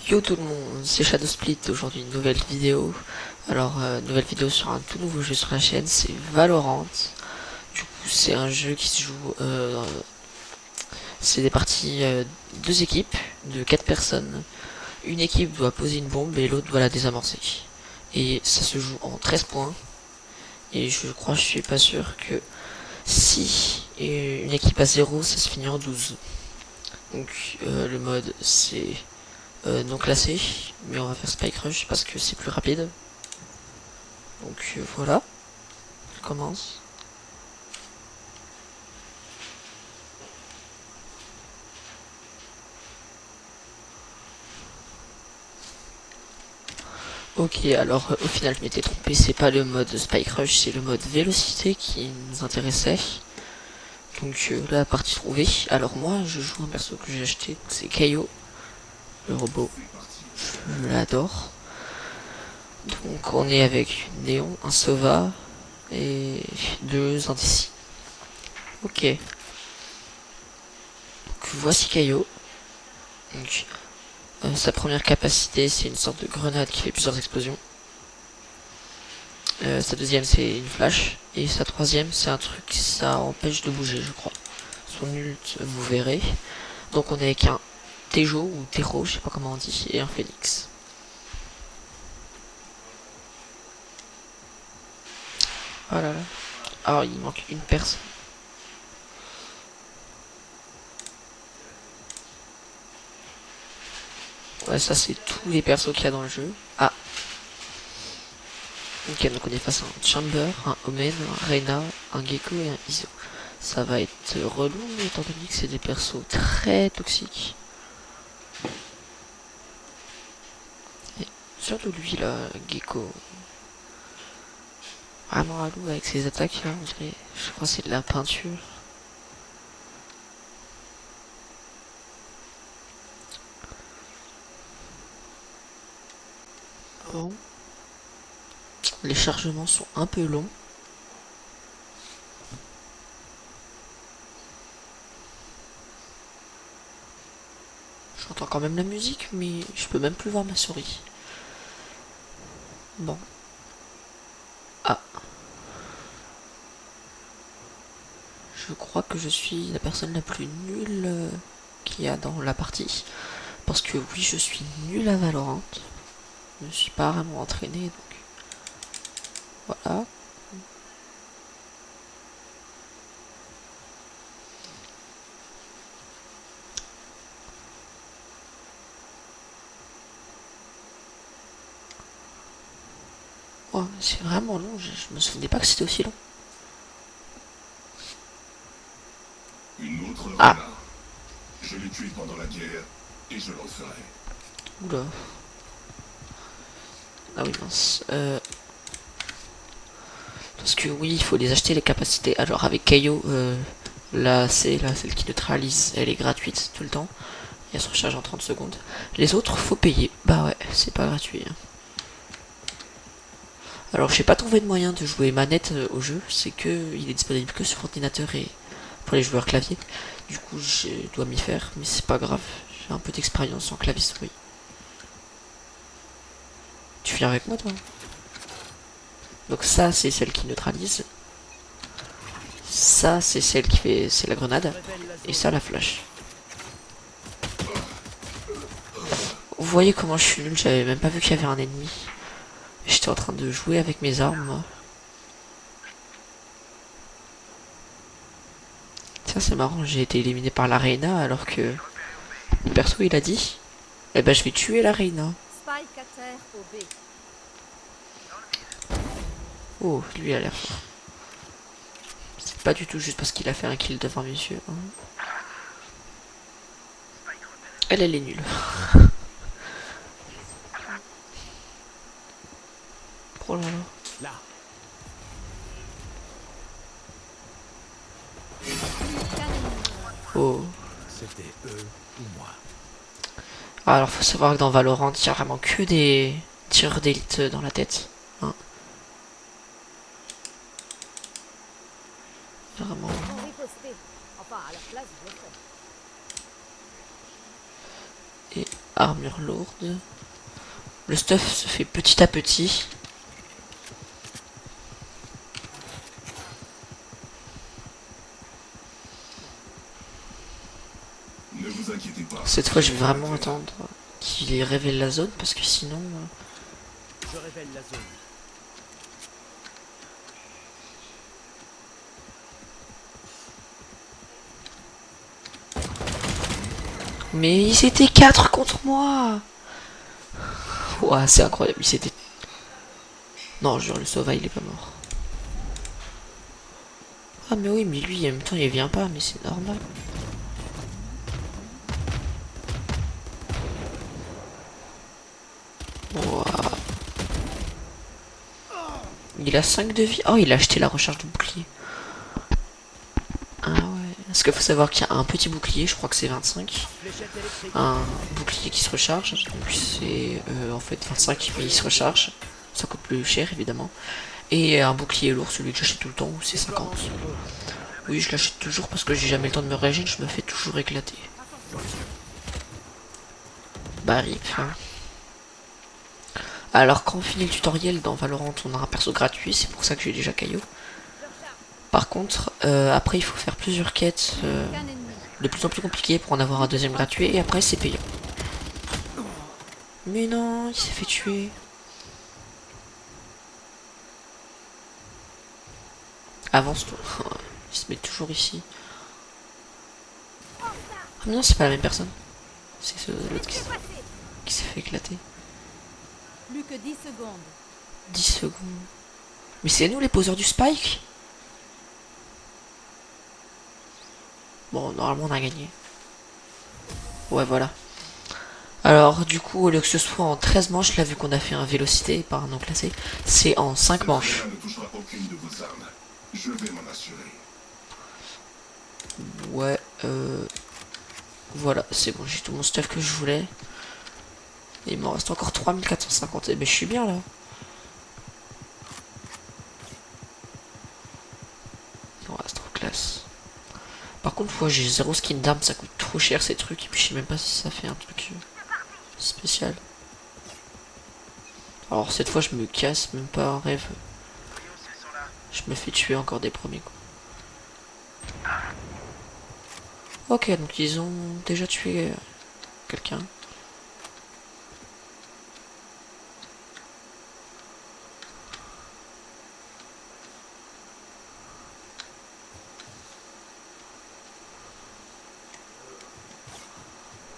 Yo tout le monde, c'est Shadow Split, aujourd'hui une nouvelle vidéo. Alors, nouvelle vidéo sur un tout nouveau jeu sur la chaîne, c'est Valorant. Du coup, c'est un jeu qui se joue, c'est des parties, deux équipes de 4 personnes. Une équipe doit poser une bombe et l'autre doit la désamorcer. Et ça se joue en 13 points. Et je suis pas sûr que si une équipe a 0, ça se finit en 12. Donc, le mode c'est non classé, mais on va faire Spike Rush parce que c'est plus rapide. Donc voilà, je commence. Ok, alors au final je m'étais trompé, c'est pas le mode Spike Rush, c'est le mode Vélocité qui nous intéressait. Donc la partie trouvée. Alors moi je joue un perso que j'ai acheté, c'est Kaio, le robot. Je l'adore. Donc on est avec une Néon, un Sova et deux Indécis. Ok. Donc voici Kaio. Donc sa première capacité c'est une sorte de grenade qui fait plusieurs explosions. Sa deuxième c'est une flash. Et sa troisième c'est un truc, ça empêche de bouger je crois. Son ult vous verrez. Donc on est avec un Tejo ou Tero, je sais pas comment on dit, et un Phoenix. Oh là là. Alors il manque une personne. Ouais, ça c'est tous les persos qu'il y a dans le jeu. Ah. Ok, donc on est face à un Chamber, un Omen, un Reyna, un Gecko et un Iso. Ça va être relou, mais étant donné que c'est des persos très toxiques. Et surtout lui là, Gecko. Vraiment relou avec ses attaques là, on dirait. Je crois que c'est de la peinture. Bon. Les chargements sont un peu longs. J'entends quand même la musique, mais je peux même plus voir ma souris. Bon. Ah. Je crois que je suis la personne la plus nulle qu'il y a dans la partie. Parce que oui, je suis nulle à Valorant. Je ne suis pas vraiment entraîné, donc voilà. Oh, c'est vraiment long, je me souvenais pas que c'était aussi long. Une autre Ah, Reyna. Je l'ai tué pendant la guerre et je le referai. oula. Ah oui, mince. Parce que oui, il faut les acheter les capacités. Alors avec Kaio, là c'est là celle qui neutralise, elle est gratuite tout le temps. Et elle se recharge en 30 secondes. Les autres, faut payer. Bah ouais, c'est pas gratuit. Hein. Alors j'ai pas trouvé de moyen de jouer manette au jeu, c'est que il est disponible que sur ordinateur et pour les joueurs clavier. Du coup je dois m'y faire, mais c'est pas grave, j'ai un peu d'expérience en clavier souris. Tu viens avec moi toi? Donc ça c'est celle qui neutralise, ça c'est celle qui fait, c'est la grenade, et ça la flash. Vous voyez comment je suis nul, j'avais même pas vu qu'il y avait un ennemi. J'étais en train de jouer avec mes armes moi. Tiens c'est marrant, j'ai été éliminé par la Reina alors que le perso il a dit eh ben je vais tuer la Reina. Spike à terre au B. Oh, lui a l'air fort. C'est pas du tout juste parce qu'il a fait un kill devant mes yeux. Hein. Elle est nulle. Oh là là. Oh. C'était eux ou moi. Alors faut savoir que dans Valorant, il y a vraiment que des tireurs d'élite dans la tête. Hein. Vraiment. On ripostait. Enfin, à leur place, je le ferais. Et armure lourde. Le stuff se fait petit à petit. Ne vous inquiétez pas. Cette fois, je vais vraiment attendre qu'il révèle la zone parce que sinon. Je révèle la zone. Mais ils étaient 4 contre moi. Ouah, c'est incroyable. Ils étaient. Non, genre le Sova, il est pas mort. Ah, mais oui, mais lui, en même temps, il vient pas, mais c'est normal. Ouah. Il a 5 de vie. Oh, il a acheté la recharge de bouclier. Ah ouais. Parce qu'il faut savoir qu'il y a un petit bouclier, je crois que c'est 25. Fléchette électrique. Un bouclier qui se recharge. Donc c'est en fait 25, mais il se recharge. Ça coûte plus cher, évidemment. Et un bouclier lourd, celui que j'achète tout le temps, c'est 50. Oui, je l'achète toujours parce que j'ai jamais le temps de me régénérer, je me fais toujours éclater. Bah rip, hein. Alors quand on finit le tutoriel dans Valorant, on a un perso gratuit, c'est pour ça que j'ai déjà Caillou. Par contre, après il faut faire plusieurs quêtes Qu'un ennemi. de plus en plus compliquées pour en avoir un deuxième gratuit, et après c'est payant. Mais non, il s'est fait tuer. Avance-toi. Il se met toujours ici. Ah mais non, c'est pas la même personne. C'est l'autre qui s'est fait éclater. Plus que 10 secondes. 10 secondes. Mais c'est nous les poseurs du spike. Bon, normalement on a gagné. Ouais, voilà. Alors, du coup, au lieu que ce soit en 13 manches, là, vu qu'on a fait un vélocité par un nom classé, c'est en 5 manches. Rien ne touchera aucune de vos armes. Je vais m'en assurer. Ouais, voilà, c'est bon, j'ai tout mon stuff que je voulais. Et il m'en reste encore 3450. Et ben, je suis bien là. Il reste trop classe. Par contre, moi j'ai 0 skin d'arme, ça coûte trop cher ces trucs. Et puis, je sais même pas si ça fait un truc spécial. Alors, cette fois, je me casse, même pas un rêve. Je me fais tuer encore des premiers coups. Ok, donc ils ont déjà tué quelqu'un.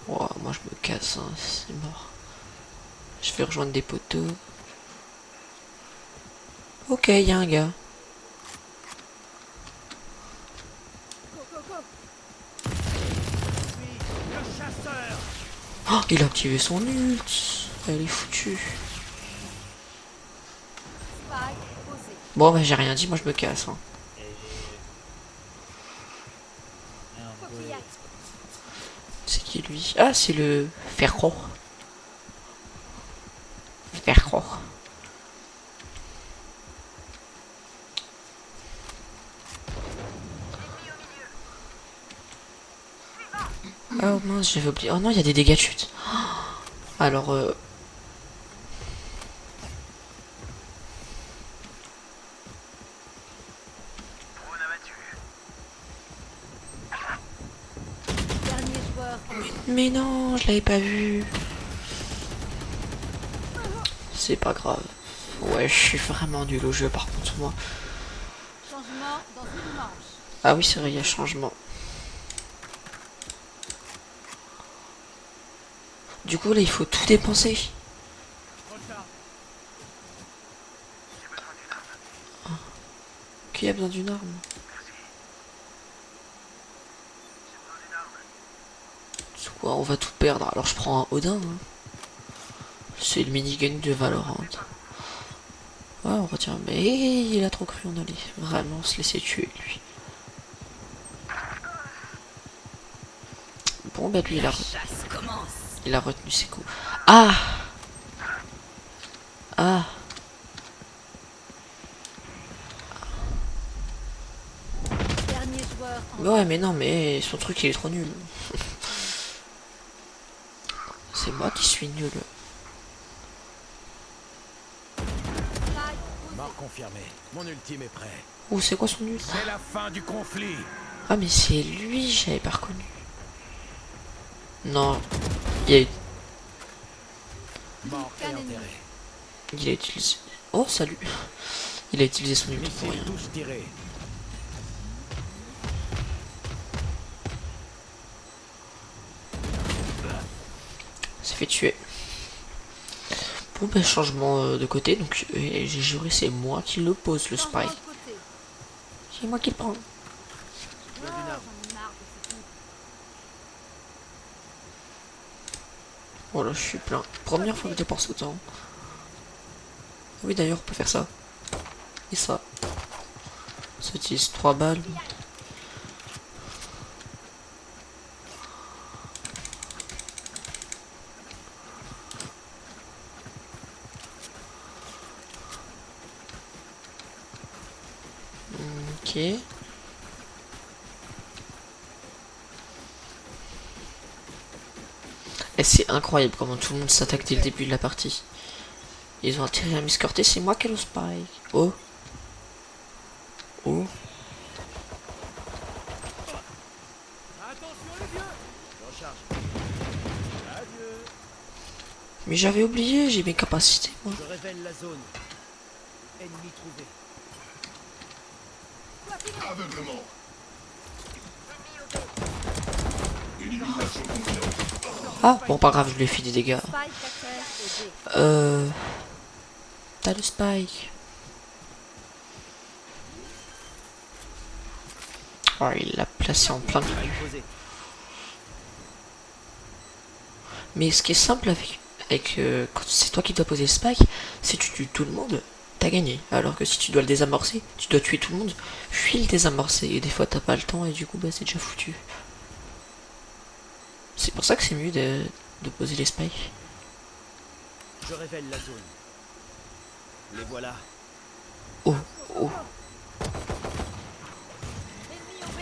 Wow, moi je me casse, hein, c'est mort. Je vais rejoindre des poteaux. Ok, il y a un gars. Go, go, go. Le chasseur. Oh, il a activé son ult. Elle est foutue. Spike posé. Bon, bah j'ai rien dit, moi je me casse. Hein. Coquillage. C'est qui lui? Ah, c'est le Ferro. Ferro. Oh mince, j'avais oublié. Oh non, il y a des dégâts de chute. Alors, Dernier joueur en ligne. mais non, je l'avais pas vu. C'est pas grave. Ouais, je suis vraiment nul au jeu par contre, moi. Changement dans une manche. Ah oui, c'est vrai, il y a changement. Du coup, là, il faut tout dépenser. Qui a besoin d'une arme? C'est quoi? On va tout perdre. Alors, je prends un Odin. Hein. C'est le minigun de Valorant. Ouais, on retient. Mais il a trop cru en aller. Vraiment se laisser tuer, lui. Bon, bah, lui, il a retenu ses coups. Ah! Ah! Dernier joueur en Ouais, mais non, mais son truc, il est trop nul. C'est moi qui suis nul. Mort confirmé. Mon ultime est prêt. Oh, c'est quoi son nul? C'est la fin du conflit. Ah, mais c'est lui, j'avais pas reconnu. Non, il a, Mort et enterré. il a utilisé... Oh, salut. Il a utilisé son ulti pour Missile rien. touche tiré. S'est fait tuer. Bon, ben, changement de côté. Donc, j'ai juré, c'est moi qui le pose, le Changement spy. de côté. C'est moi qui le prends. Oh, j'en ai marre de ce truc. Voilà, je suis plein. Première fois que je dépense autant. Oui, d'ailleurs, on peut faire ça. Et ça. Ça utilise 3 balles. Ok. Et c'est incroyable comment tout le monde s'attaque dès le début de la partie. Ils ont intérêt à m'escorter, c'est moi qui ai le spike. Oh. Oh. Attention les vieux. Je recharge. Adieu. Mais j'avais oublié, j'ai mes capacités, moi. Je révèle la zone. Ennemi trouvé. Aveuglement. Élimination confiante. Ah, bon, pas grave, je lui ai fait des dégâts. Spike à terre au B. T'as le spike. Oh, il l'a placé en plein milieu. Posé. Mais ce qui est simple avec quand c'est toi qui dois poser le spike, si tu tues tout le monde, t'as gagné. Alors que si tu dois le désamorcer, tu dois tuer tout le monde, puis le désamorcer. Et des fois t'as pas le temps et du coup bah c'est déjà foutu. C'est pour ça que c'est mieux de poser les spikes. Je révèle la zone. Les voilà. Oh, oh. Ennemi au B.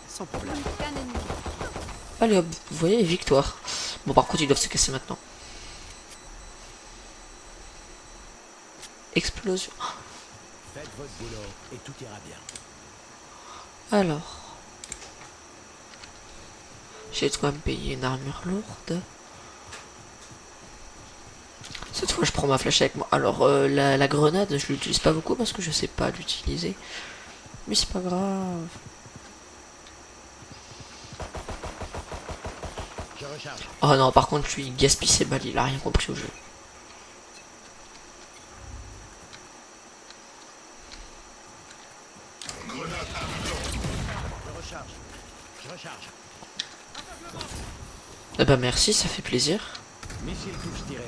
Sans problème. Plus qu'un ennemi. Allez hop, vous voyez, victoire. Bon par contre ils doivent se casser maintenant. Explosion. Faites votre boulot et tout ira bien. Alors. J'ai de quoi me payer une armure lourde. Cette fois je prends ma flèche avec moi. Alors la grenade je l'utilise pas beaucoup parce que je sais pas l'utiliser. Mais c'est pas grave. Je recharge. Oh non par contre lui il gaspille ses balles, il a rien compris au jeu. Grenade aveuglante. Je recharge. Je recharge. Eh bah merci, ça fait plaisir. Missile touche tiré.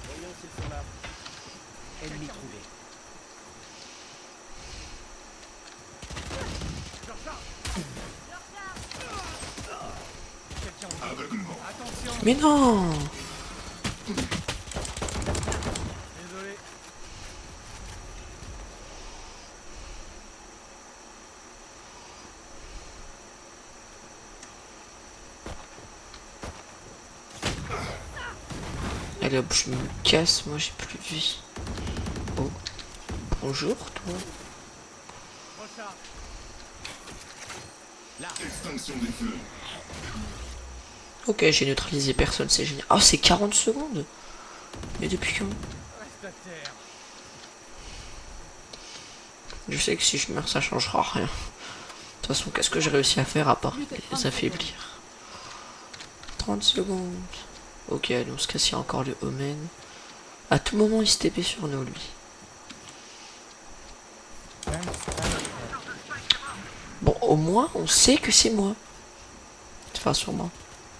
Voyons s'ils sont là. Ennemi trouvé. Aveuglement. Mais non. Désolé. Allez hop, je me casse, moi j'ai plus de vie. Oh. Bonjour toi. Recharge. Extinction des feux. Ok, j'ai neutralisé personne, c'est génial. Oh c'est 40 secondes. Mais depuis quand? Reste à terre. Je sais que si je meurs ça changera rien. De toute façon, qu'est-ce que j'ai réussi à faire à part les affaiblir? 30 secondes. Ok, allez, on se casse, il y a encore le Omen. À tout moment, il se TP sur nous, lui. Bon, au moins, on sait que c'est moi. Enfin, sur moi.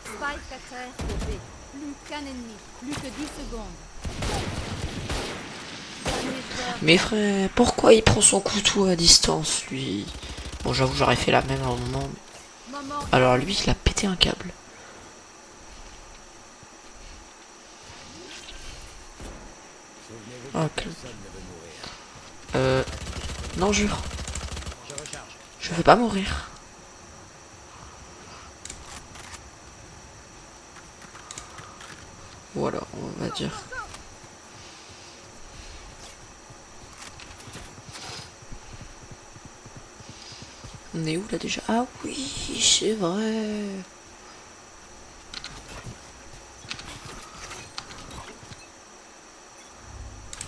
Spike à terre au B. Plus qu'un ennemi. Plus que 10 secondes. Dernier joueur. Mais frère, pourquoi il prend son couteau à distance, lui? Bon, j'avoue, j'aurais fait la même à un moment. Mais... Moment. Alors lui, il a pété un câble. Souvenez-vous Ok. que personne ne veut mourir. Non, jure. Je recharge. Je veux pas mourir. Voilà, on va dire. On est où là déjà? Ah oui, c'est vrai.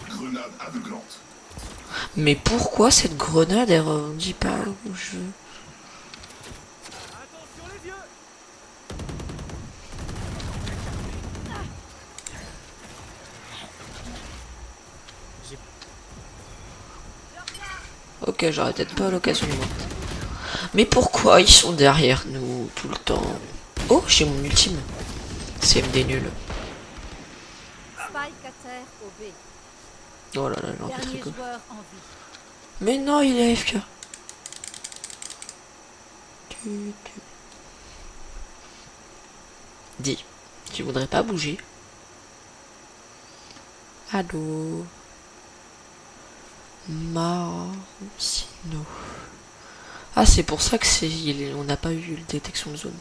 Grenade aveuglante. Mais pourquoi cette grenade elle rebondit pas où je veux? Attention les yeux. Ok, j'aurais peut-être pas l'occasion de monter. Mais pourquoi ils sont derrière nous tout le temps? Oh, j'ai mon ultime. CMD nul. Spike à terre au B. Oh là là, j'en fais très Dernier cool. joueur en vie. Mais non, il est AFK. Dis, tu voudrais pas bouger? Allô? Marcino. Ah, c'est pour ça que on n'a pas eu la détection de zone.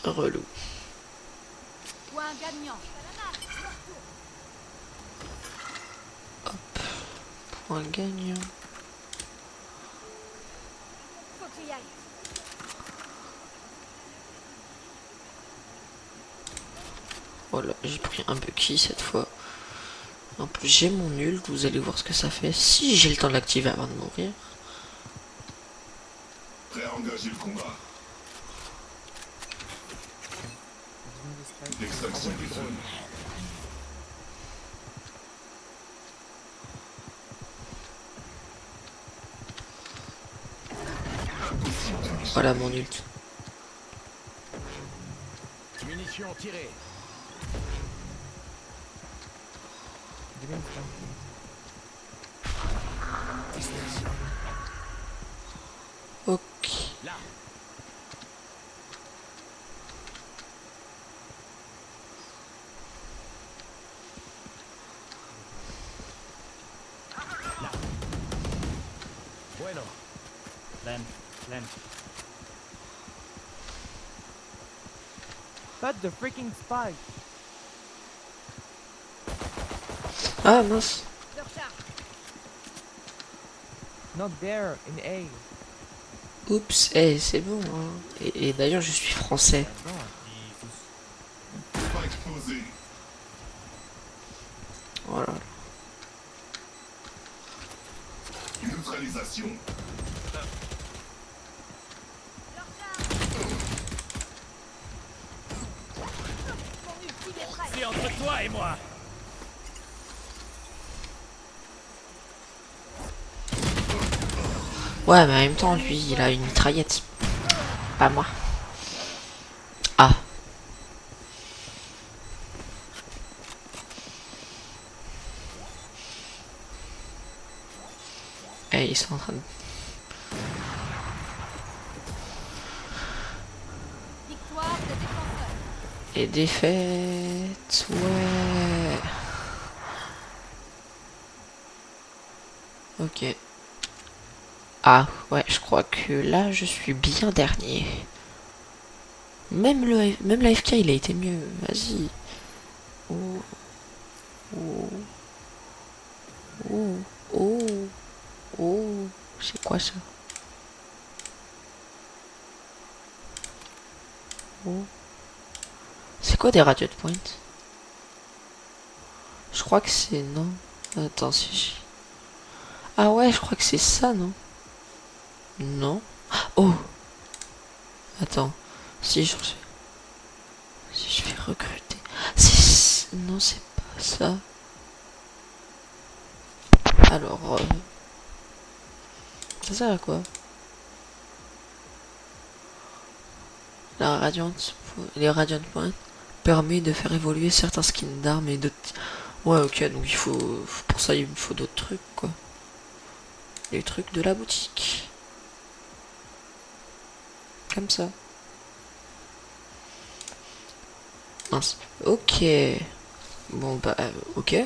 Relou. Point gagnant. Point gagnant. Faut que tu y ailles. Voilà, j'ai pris un Bucky cette fois. En plus, j'ai mon ult, vous allez voir ce que ça fait si j'ai le temps de l'activer avant de mourir. Prêt à engager le combat. L'extinction des feux. Voilà mon ult. Munitions tirées. Ok. Là. Là. Bueno. Lamp, lamp. Pas de freaking spike. Ah mince. Je recharge. Not there in A. Oups, c'est bon. Hein. Et d'ailleurs, je suis français. Spike posé. Voilà. Neutralisation. C'est entre toi et moi. Ouais, mais en même temps, lui, il a une mitraillette. Pas moi. Ah. Et ils sont en train de... Victoire des défenseurs. Et défaite... Ouais... Ok. Ah, ouais, je crois que là, je suis bien dernier. Même l'AFK, il a été mieux. Vas-y. Oh. Oh. Oh. Oh. Oh. C'est quoi ça? Oh. C'est quoi des radiant points? Je crois que c'est... Non. Attends, si j'ai... Ah ouais, je crois que c'est ça, non? Non. Oh. Attends. Si je vais recruter... Non, c'est pas ça. Alors... Ça sert à quoi? Les Radiant Points permet de faire évoluer certains skins d'armes et d'autres... Ouais, ok, donc il faut... Pour ça, il me faut d'autres trucs, quoi. Les trucs de la boutique. Comme ça. Mince. Ok. Bon, bah, ok. Hein.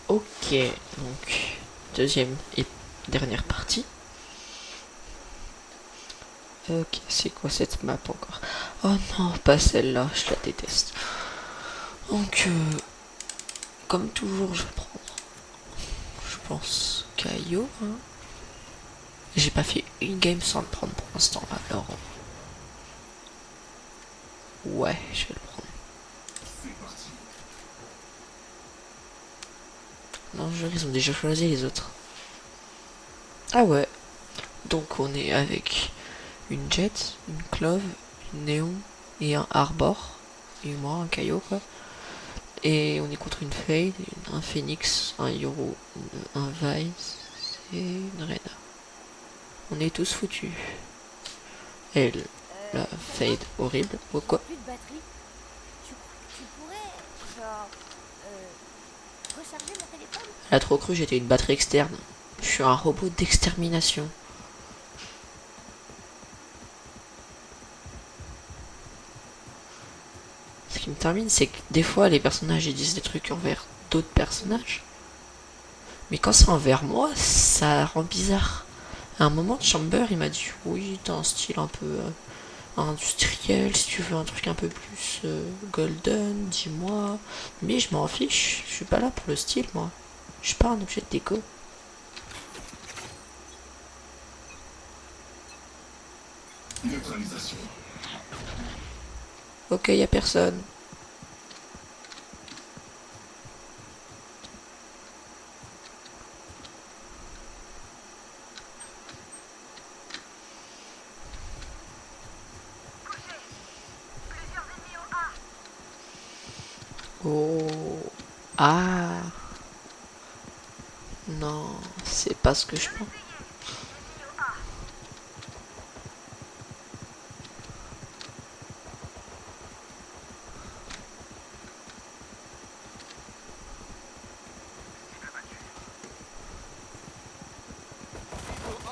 Ok, donc deuxième et dernière partie. Ok, c'est quoi cette map encore? Oh non, pas celle-là, je la déteste. Donc, comme toujours, je vais prendre, je pense, Caillou. Hein. J'ai pas fait une game sans le prendre pour l'instant, alors... Ouais, je vais le prendre. C'est parti. Non, ils ont déjà choisi les autres. Ah ouais. Donc on est avec une Jet, une Clove, une Néon et un Arbor. Et moi, un Caillou quoi. Et on est contre une Fade, un Phoenix, un Yoru, un Vice et une Rena. On est tous foutus. Elle, la Fade horrible. Ou quoi? Plus de batterie. Tu crois que tu pourrais, genre, recharger mon téléphone? Elle a trop cru j'étais une batterie externe. Je suis un robot d'extermination. Ce qui me termine, c'est que des fois, les personnages ils disent des trucs envers d'autres personnages. Mais quand c'est envers moi, ça rend bizarre. À un moment, Chamber, il m'a dit oui, t'as un style un peu industriel, si tu veux un truc un peu plus golden, dis-moi. Mais je m'en fiche, je suis pas là pour le style, moi. Je suis pas un objet de déco. Neutralisation. Ok, y a personne. Oh. Ah. Non, c'est pas ce que je pense.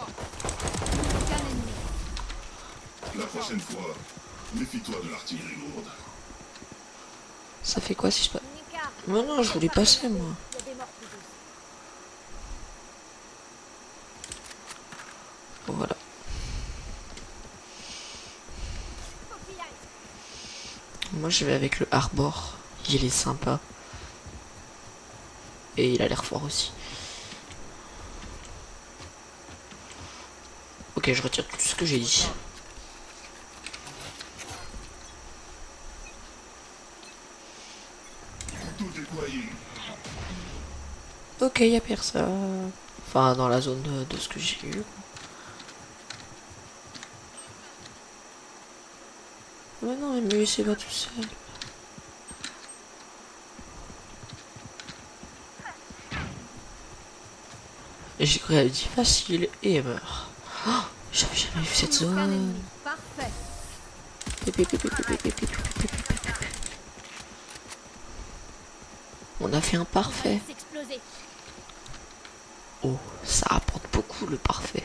Aucun ennemi. La prochaine fois, méfie-toi de l'artillerie lourde. Ça fait quoi si je pas... Nika, Mais non, je voulais passer, moi. il y a des morts plus douces. Voilà. Faut qu'il y aille. Moi, je vais avec le Arbor. Il est sympa. Et il a l'air fort aussi. Ok, je retire tout ce que j'ai dit. Tout déployé. Ok, y a personne. Enfin, dans la zone de ce que j'ai eu. Mais non, mais me laissez pas tout seul. Et j'ai cru qu'elle dit facile et elle meurt. Oh, j'avais jamais vu cette Aucun zone. ennemi. Parfait. On a fait un On va parfait. les exploser. Oh, ça apporte beaucoup le parfait.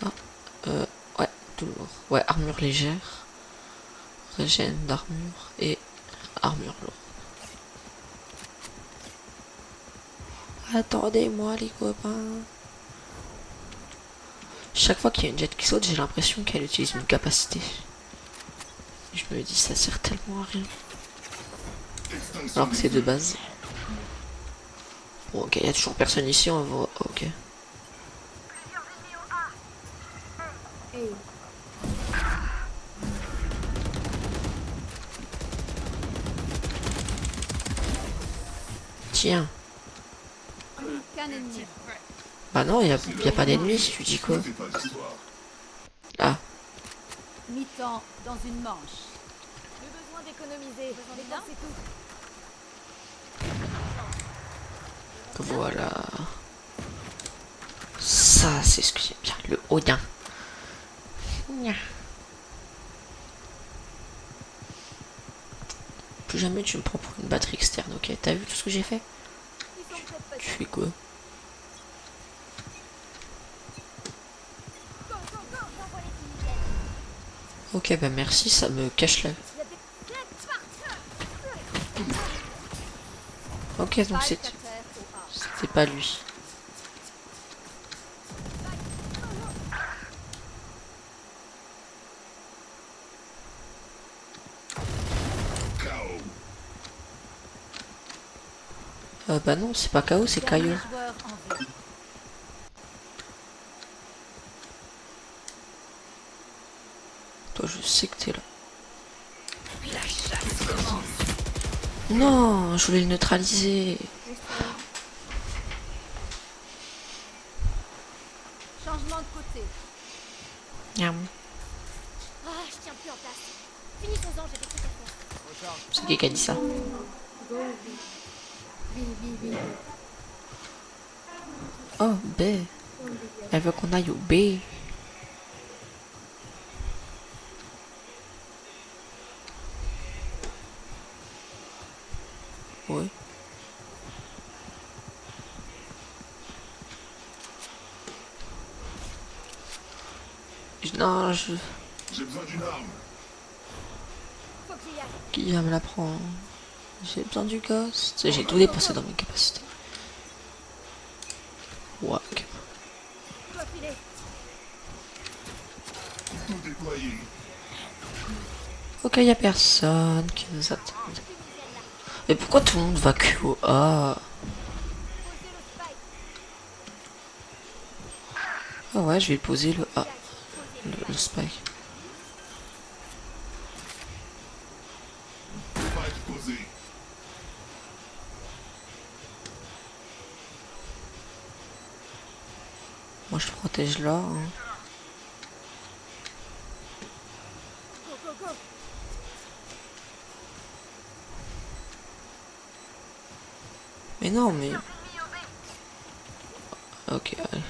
Ah, ouais, toujours. Ouais, armure légère. Régène d'armure et armure lourde. Attendez-moi les copains. Chaque fois qu'il y a une jet qui saute, j'ai l'impression qu'elle utilise une capacité. Je me dis ça sert tellement à rien. Extinction Alors que c'est des de feux. base. Bon ok, il y a toujours personne ici, on va... Ok. Et Tiens. aucun ennemi. Bah non, il y a pas d'ennemis si tu dis quoi. Ne fais pas d'histoire. Ah, Mi-temps dans une manche. Le besoin d'économiser. Mais non, c'est tout. voilà. Ça, c'est ce que j'aime bien. Le Odin. Nya. Plus jamais tu me prends pour une batterie externe, ok? T'as vu tout ce que j'ai fait? Ils sont peut-être pas Tu fais quoi? Go, go, go, j'envoie les fumigènes. Ok, bah merci, ça me cache la... Il y a des... Ok, donc Spike c'était à terre au A. c'était pas lui. KO. Bah non, c'est pas KO, c'est Dernier Caillou. joueur en vie. Toi, je sais que t'es là. Non, je voulais le neutraliser. Changement de côté. Miam. Ah, je tiens plus en place. Finissons-en, j'ai des trucs à faire. C'est qui a dit ça? Oh, B. Elle veut qu'on aille au B. Ouais. Non, J'ai besoin d'une arme. Faut que j'y aille. qui vient me la prendre? J'ai besoin du ghost. J'ai tout dépensé dans mes capacités. Ouais. Je dois filer. Tout déployé. Ok, y a personne qui nous attend. Mais pourquoi tout le monde va que au A? Posez le spike. Ah ouais, je vais poser le A. Posez Le spike. Spike posé. Moi je protège là. Hein. Go, go, go. Mais non, mais. Ok, allez.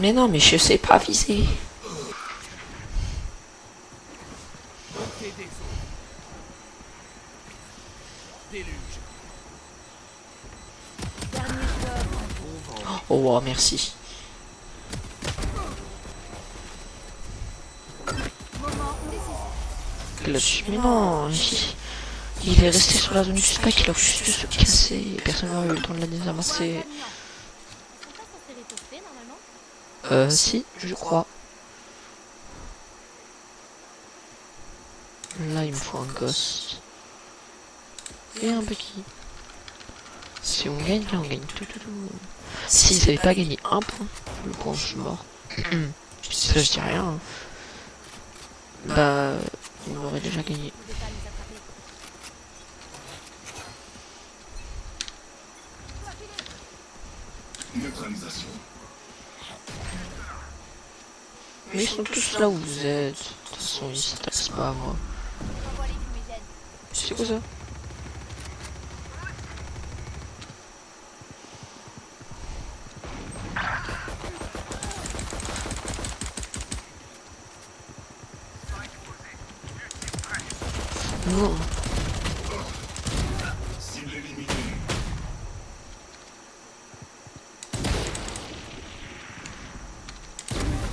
Mais non, mais je sais pas viser. Montée des eaux. Déluge. Dernier joueur en vie. Oh, wow, merci. Moment décisif. Clutch. Mais non, il est resté sur la zone du spike, il a juste dû se casser. Et personne n'a eu le temps de la désamasser. Ils sont pas censés rétoffer normalement. Si, je crois. Là, il me faut un ghost. Et un petit. Si on gagne, là, on gagne tout. S'ils n'avaient pas gagné un point, le point, je suis mort. Ça, je dis rien. Hein. Bah, on aurait déjà gagné. Vous devez pas nous attraper. Neutralisation. Mais ils sont tous là où vous êtes. De toute façon, ils s'attaquent pas à moi. J'envoie les fumigènes. C'est quoi ça? Non. Cible éliminée.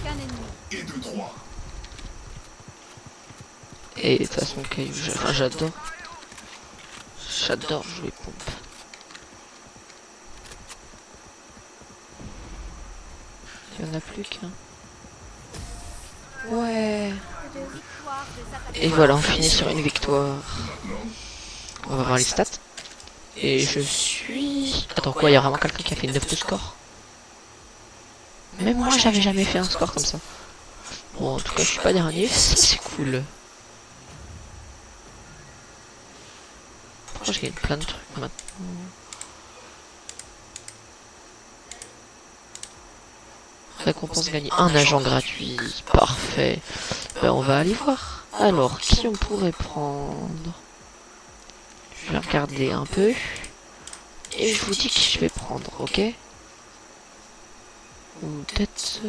Qu'un ennemi. Et de 3. Et de toute façon, Caillou, j'adore. J'adore jouer pompe. Il y en a plus qu'un. Ouais. Victoire des attaques. Et voilà, on finit sur une victoire. Maintenant, On va voir les stats. Et je suis... Attends, quoi, il y a vraiment quelqu'un qui a fait 9 de score? Même moi, j'avais jamais fait un score comme ça. Bon, en tout cas, je suis pas dernier, ça c'est cool. Pourquoi je gagne plein de trucs maintenant? Récompense gagnée. Un agent gratuit. Parfait. Ben, on va aller voir. Alors, qui on pourrait prendre? Je vais regarder un peu. Et je vous dis qui je vais prendre, ok? Ou peut-être...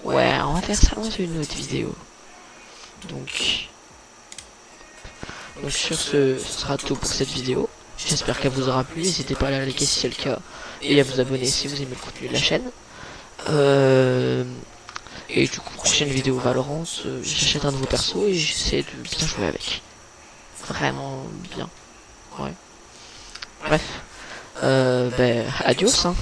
Ouais, on va faire ça dans une autre vidéo. Donc sur ce sera tout pour cette vidéo. J'espère qu'elle vous aura plu. N'hésitez pas à la liker si c'est le cas. Et à vous abonner si vous aimez le contenu de la chaîne. Et du coup, prochaine vidéo Valorant, j'achète un nouveau perso et j'essaie de bien jouer avec. vraiment bien. Ouais. Bref. Ben, adios, hein.